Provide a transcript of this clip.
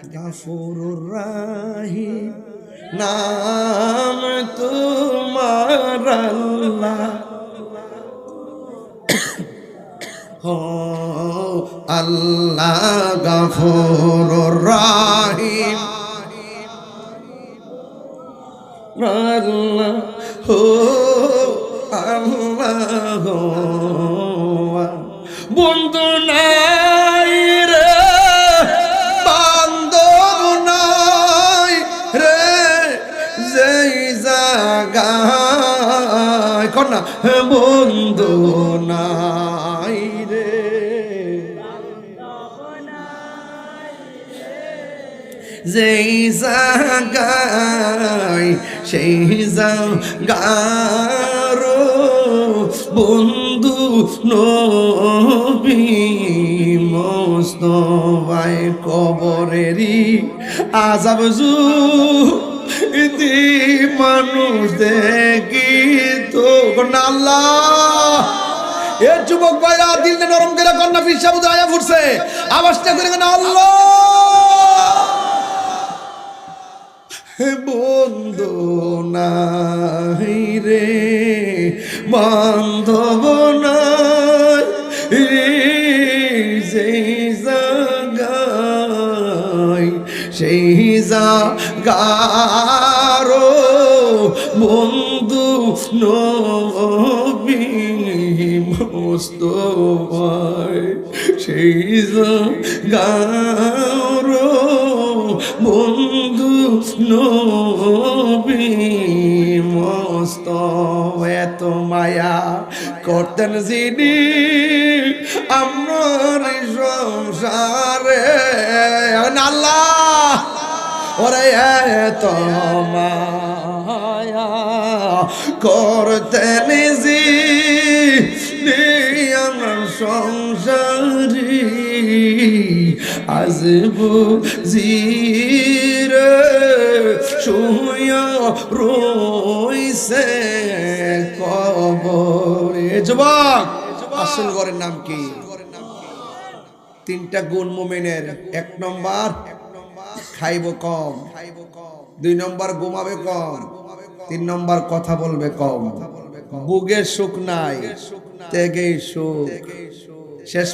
গাফুরুর রাহিম নাম তোমার আল্লাহ हो अल्लाह गफूरुर रहीम अल्लाह हो अल्लाह हो बंधु নাই রে বান্ধব নাই রে যেই জায়গায় কন্যা বন্ধু নাই যেই জায়গায় সেই জায়গার বন্ধু নবী মোস্তফায় কবরেরই আযাব ইতি মানুষ দেখি তো আল্লাহ এ যুবক ভাইরা দিলটা নরম করে কন্যা ফির সাবুদ আয়া ফুটছে আওয়াজটা করে না আল্লাহ বন্ধু নাই রে বান্ধব নাই রে সেই জায়গায় সেই জায়গার বন্ধু নবী মোস্তফায় সেই জায়গার বন্ধু নবী মোস্তফা এত মায়া করতেন যিনি আমার সংসারে আল্লাহ ওরে এত মায়া করতেন যিনি আমার সংসারে আজ বুঝিরে শুয়া রইছে কবরে যুবক আসল ঘরের নাম কি তিনটা গুণ মুমিনের এক নম্বর খাইব কম দুই নম্বর ঘুমাবে কম তিন নম্বর কথা বলবে কম বুগে সুখ নাই তেগেই সুখ শেষ